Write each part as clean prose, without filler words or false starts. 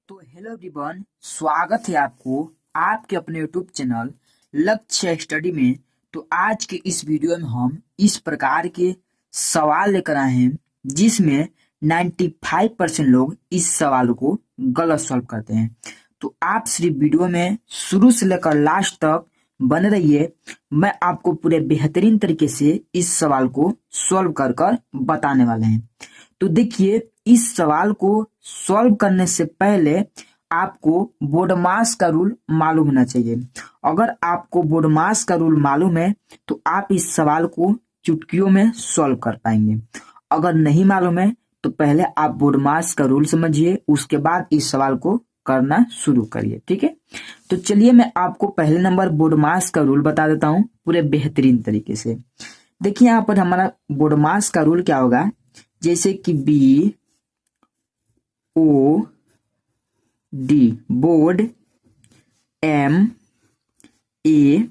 तो hello everyone, स्वागत है आपको आपके अपने यूट्यूब चैनल लक्ष्य स्टडी में। तो आज के इस वीडियो में हम इस प्रकार के सवाल लेकर आए हैं जिसमें 95% लोग इस सवाल को गलत सॉल्व करते हैं। तो आप सिर्फ वीडियो में शुरू से लेकर लास्ट तक बने रहिए। मैं आपको पूरे बेहतरीन तरीके से इस सवाल को सॉल्व कर कर बताने वाले हैं। तो देखिए, इस सवाल को सॉल्व करने से पहले आपको बोडमास का रूल मालूम होना चाहिए। अगर आपको बोडमास का रूल मालूम है तो आप इस सवाल को चुटकियों में सॉल्व कर पाएंगे। अगर नहीं मालूम है तो पहले आप बोडमास का रूल समझिए, उसके बाद इस सवाल को करना शुरू करिए। ठीक है, तो चलिए मैं आपको पहले नंबर बोडमास का रूल बता देता हूँ पूरे बेहतरीन तरीके से। देखिए यहाँ पर हमारा बोडमास का रूल क्या होगा, जैसे कि B O D board, M A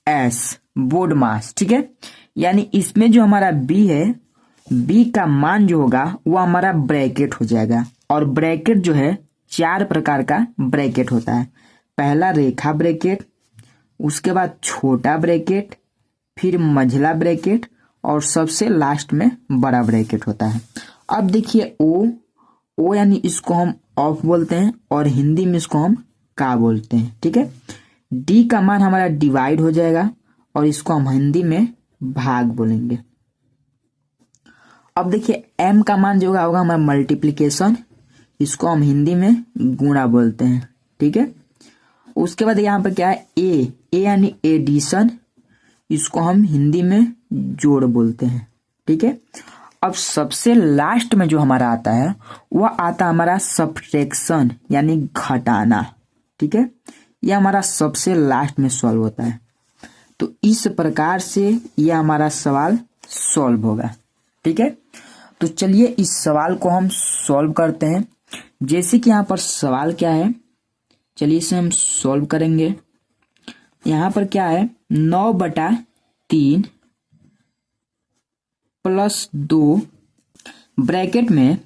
S board मास। ठीक है, यानी इसमें जो हमारा बी है, बी का मान जो होगा वो हमारा ब्रैकेट हो जाएगा। और ब्रैकेट जो है 4 प्रकार का ब्रैकेट होता है। पहला रेखा ब्रैकेट, उसके बाद छोटा ब्रैकेट, फिर मंझला ब्रैकेट और सबसे लास्ट में बड़ा ब्रैकेट होता है। अब देखिए ओ यानी इसको हम ऑफ बोलते हैं और हिंदी में इसको हम का बोलते हैं। ठीक है, डी का मान हमारा डिवाइड हो जाएगा और इसको हम हिंदी में भाग बोलेंगे। अब देखिए एम का मान जो होगा हमारा मल्टीप्लिकेशन, इसको हम हिंदी में गुणा बोलते हैं। ठीक है, उसके बाद यहाँ पर क्या है, ए यानी एडिशन, इसको हम हिंदी में जोड़ बोलते हैं। ठीक है, अब सबसे लास्ट में जो हमारा आता है वह आता हमारा सब्ट्रैक्शन यानी घटाना। ठीक है, यह हमारा सबसे लास्ट में सॉल्व होता है। तो इस प्रकार से यह हमारा सवाल सॉल्व होगा। ठीक है, तो चलिए इस सवाल को हम सॉल्व करते हैं। जैसे कि यहाँ पर सवाल क्या है, चलिए इसे हम सॉल्व करेंगे। यहाँ पर क्या है, 9/3 + 2 ब्रैकेट में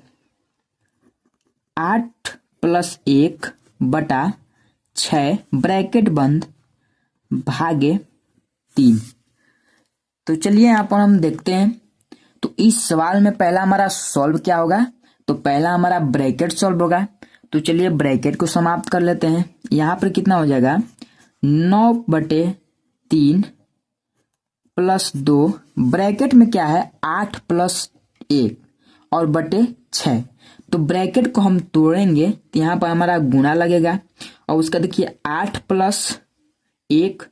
8 + 1/6 ब्रैकेट बंद भागे 3। तो चलिए यहाँ पर हम देखते हैं। तो इस सवाल में पहला हमारा सॉल्व क्या होगा, तो पहला हमारा ब्रैकेट सॉल्व होगा। तो चलिए ब्रैकेट को समाप्त कर लेते हैं। यहाँ पर कितना हो जाएगा, 9/3 + 2 ब्रैकेट में क्या है, 8 + 1 और बटे 6। तो ब्रैकेट को हम तोड़ेंगे तो यहाँ पर हमारा गुणा लगेगा और उसका देखिए 8 + 1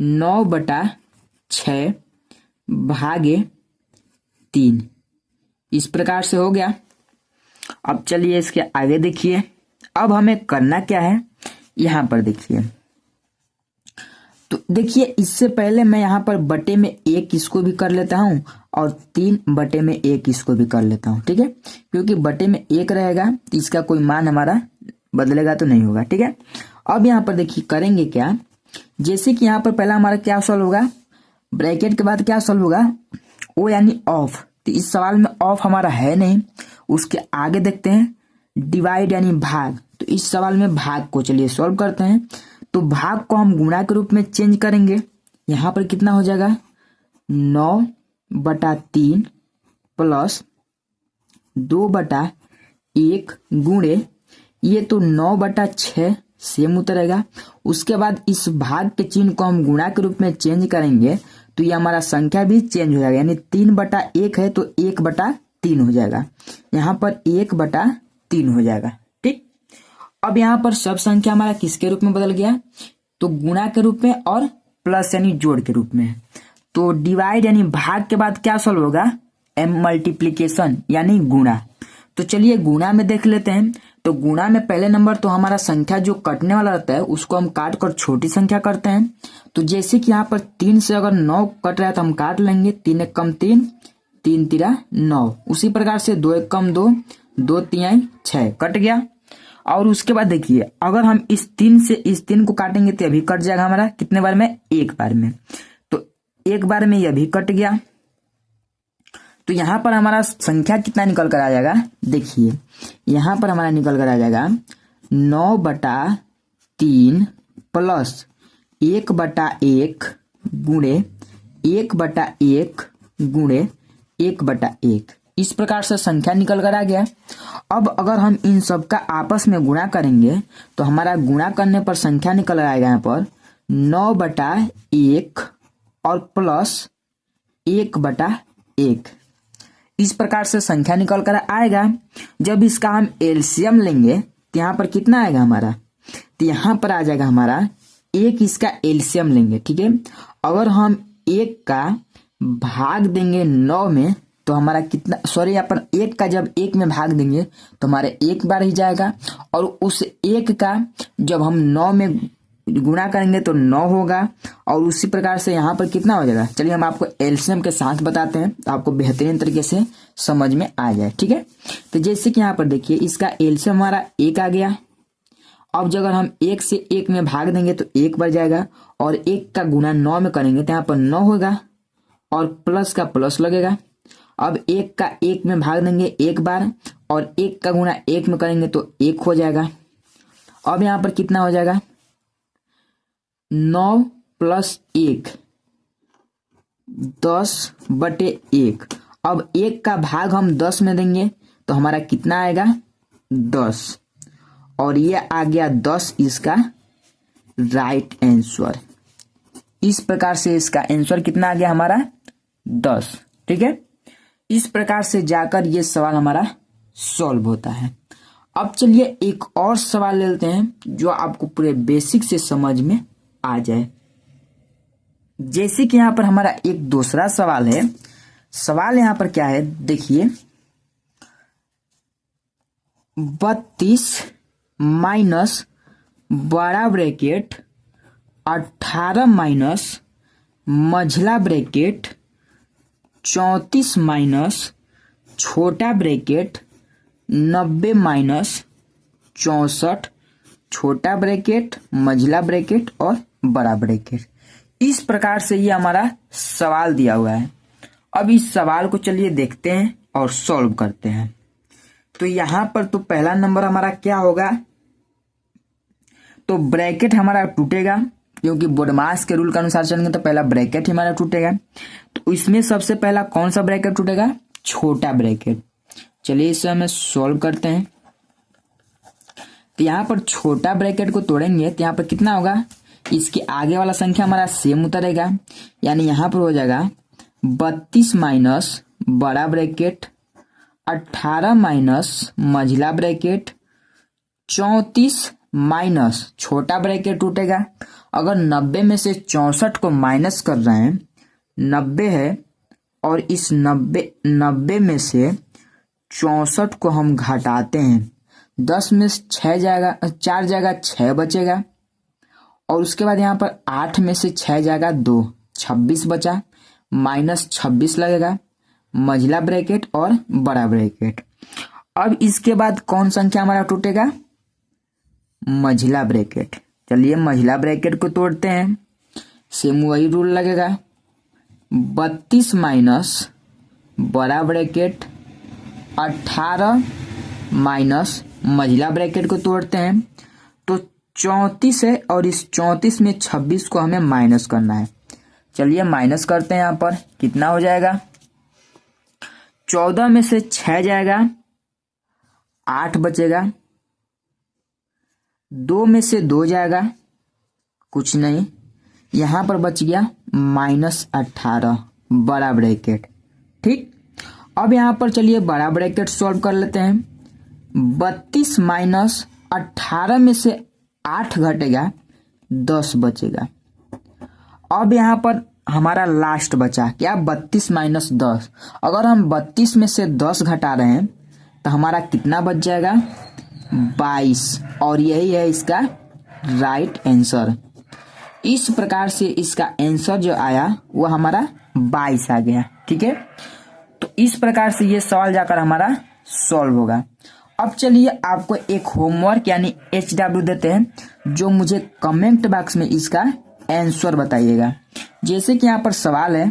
9/6 भागे 3। इस प्रकार से हो गया। अब चलिए इसके आगे देखिए, अब हमें करना क्या है, यहाँ पर देखिए। तो देखिए इससे पहले मैं यहाँ पर बटे में 1 इसको भी कर लेता हूँ और 3/1 इसको भी कर लेता हूँ। ठीक है, क्योंकि बटे में 1 रहेगा तो इसका कोई मान हमारा बदलेगा तो नहीं होगा। ठीक है, अब यहाँ पर देखिए करेंगे क्या, जैसे कि यहाँ पर पहला हमारा क्या सॉल्व होगा, ब्रैकेट के बाद क्या सॉल्व होगा, ओ यानी ऑफ। तो इस सवाल में ऑफ हमारा है नहीं। उसके आगे देखते हैं डिवाइड यानी भाग। तो इस सवाल में भाग को चलिए सॉल्व करते हैं। तो भाग को हम गुणा के रूप में चेंज करेंगे। यहाँ पर कितना हो जाएगा, 9/3 + 2/1 गुणे, ये तो 9/6 सेम उतरेगा। उसके बाद इस भाग के चिन्ह को हम गुणा के रूप में चेंज करेंगे तो ये हमारा संख्या भी चेंज हो जाएगा, यानी 3/1 है तो 1/3 हो जाएगा। यहाँ पर 1/3 हो जाएगा। ठीक, अब यहाँ पर सब संख्या हमारा किसके रूप में बदल गया, तो गुणा के रूप में और प्लस यानी जोड़ के रूप में। तो डिवाइड यानी भाग के बाद क्या सॉल्व होगा, एम मल्टीप्लीकेशन यानी गुणा। तो चलिए गुणा में देख लेते हैं। तो गुणा में पहले नंबर तो हमारा संख्या जो कटने वाला रहता है उसको हम काट कर छोटी संख्या करते हैं। तो जैसे कि यहाँ पर 3 से अगर 9 कट रहा है तो हम काट लेंगे, 3 × 1 = 3, 3 × 3 = 9। उसी प्रकार से 2 × 1 = 2, 2 × 3 = 6 कट गया। और उसके बाद देखिए अगर हम इस 3 से इस 3 को काटेंगे तो अभी कट जाएगा हमारा कितने बार में, 1 बार में। तो 1 बार में यह भी कट गया। तो यहाँ पर हमारा संख्या कितना निकल कर आ जाएगा, देखिए यहाँ पर हमारा निकल कर आ जाएगा 9/3 प्लस 1/1 गुणे 1/1 गुणे 1/1। इस प्रकार से संख्या निकल कर आ गया। अब अगर हम इन सब का आपस में गुणा करेंगे तो हमारा गुणा करने पर संख्या निकल आएगा यहाँ पर 9/1 और प्लस 1/1। इस प्रकार से संख्या निकल कर आएगा। जब इसका हम एलसीएम लेंगे तो यहाँ पर कितना आएगा हमारा, तो यहाँ पर आ जाएगा हमारा 1 इसका एलसीएम लेंगे, ठीक है। अगर हम 1 का भाग देंगे 9 में तो हमारा कितना, सॉरी यहाँ पर 1 का जब 1 में भाग देंगे तो हमारे 1 बार ही जाएगा, और उस 1 का जब हम 9 में गुणा करेंगे तो 9 होगा, और उसी प्रकार से यहाँ पर कितना हो जाएगा। चलिए हम आपको एलसीएम के साथ बताते हैं तो आपको बेहतरीन तरीके से समझ में आ जाए, ठीक है। तो जैसे कि यहाँ पर देखिए इसका एलसीएम हमारा 1 आ गया। अब जब अगर हम 1 से 1 में भाग देंगे तो 1 बार जाएगा, और 1 का गुणा 9 में करेंगे तो यहाँ पर 9 होगा, और प्लस का प्लस लगेगा। अब 1 का 1 में भाग देंगे 1 बार, और 1 का गुणा 1 में करेंगे तो 1 हो जाएगा। अब यहाँ पर कितना हो जाएगा, 9 + 1 10/1। अब 1 का भाग हम 10 में देंगे तो हमारा कितना आएगा, 10, और ये आ गया 10 इसका राइट आंसर। इस प्रकार से इसका आंसर कितना आ गया हमारा, 10, ठीक है। इस प्रकार से जाकर ये सवाल हमारा सॉल्व होता है। अब चलिए एक और सवाल ले लेते हैं जो आपको पूरे बेसिक से समझ में आ जाए। जैसे कि यहाँ पर हमारा एक दूसरा सवाल है। सवाल यहाँ पर क्या है, देखिए 32 माइनस बड़ा ब्रैकेट 18 माइनस मझला ब्रैकेट 34 माइनस छोटा ब्रैकेट 90 माइनस 64 छोटा ब्रैकेट मझला ब्रैकेट और बड़ा ब्रैकेट। इस प्रकार से ये हमारा सवाल दिया हुआ है। अब इस सवाल को चलिए देखते हैं और सॉल्व करते हैं। तो यहाँ पर तो पहला नंबर हमारा क्या होगा, तो ब्रैकेट हमारा टूटेगा, क्योंकि बोडमास के रूल के अनुसार चलेंगे तो पहला ब्रैकेट ही हमारा टूटेगा। तो इसमें सबसे पहला कौन सा ब्रैकेट टूटेगा, छोटा ब्रैकेट। चलिए इसे हमें सॉल्व करते हैं। तो यहाँ पर छोटा ब्रैकेट को तोड़ेंगे तो यहाँ पर कितना होगा, इसके आगे वाला संख्या हमारा सेम उतरेगा, यानी यहाँ पर हो जाएगा 32 माइनस बड़ा ब्रैकेट 18 माइनस मझला ब्रैकेट 34 माइनस छोटा ब्रैकेट टूटेगा। अगर 90 में से 64 को माइनस कर रहे हैं, 90 है और इस 90 में से 64 को हम घटाते हैं, 10 में 6 जाएगा, 4 जाएगा 6 बचेगा, और उसके बाद यहाँ पर 8 में से 6 जाएगा 2, 26 बचा, माइनस 26 लगेगा मझला ब्रैकेट और बड़ा ब्रैकेट। अब इसके बाद कौन संख्या हमारा टूटेगा, मझला ब्रैकेट। चलिए मझला ब्रैकेट को तोड़ते हैं, सेम वही रूल लगेगा, 32 माइनस बड़ा ब्रैकेट 18 माइनस मझला ब्रैकेट को तोड़ते हैं तो 34 है, और इस 34 में 26 को हमें माइनस करना है। चलिए माइनस करते हैं। यहाँ पर कितना हो जाएगा, 14 में से 6 जाएगा, 8 बचेगा, 2 में से 2 जाएगा, कुछ नहीं, यहाँ पर बच गया -18 बड़ा ब्रैकेट। ठीक, अब यहाँ पर चलिए बड़ा ब्रैकेट सॉल्व कर लेते हैं। 32 माइनस 18 में से 8 घटेगा, 10 बचेगा। अब यहाँ पर हमारा लास्ट बचा क्या, 32 माइनस 10। अगर हम 32 में से 10 घटा रहे हैं तो हमारा कितना बच जाएगा, 22, और यही है इसका राइट आंसर। इस प्रकार से इसका आंसर जो आया वो हमारा 22 आ गया। ठीक है, तो इस प्रकार से ये सवाल जाकर हमारा सॉल्व होगा। अब चलिए आपको एक होमवर्क यानी HW देते हैं, जो मुझे कमेंट बॉक्स में इसका आंसर बताइएगा। जैसे कि यहाँ पर सवाल है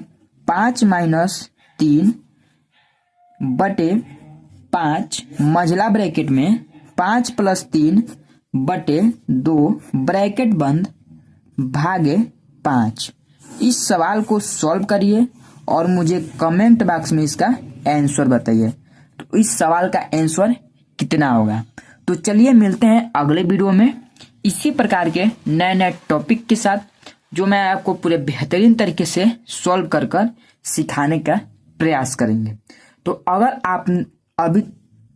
5 - 3 बटे 5 मझला ब्रैकेट में 5 + 3 बटे 2 ब्रैकेट बंद भागे 5। इस सवाल को सॉल्व करिए और मुझे कमेंट बॉक्स में इसका आंसर बताइए। तो इस सवाल का आंसर कितना होगा। तो चलिए मिलते हैं अगले वीडियो में इसी प्रकार के नए नए टॉपिक के साथ, जो मैं आपको पूरे बेहतरीन तरीके से सॉल्व कर कर सिखाने का प्रयास करेंगे। तो अगर आप अभी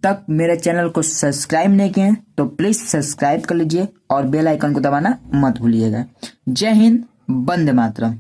तक मेरे चैनल को सब्सक्राइब नहीं किए हैं तो प्लीज सब्सक्राइब कर लीजिए और बेल आइकन को दबाना मत भूलिएगा। जय हिंद, वंदे मातरम।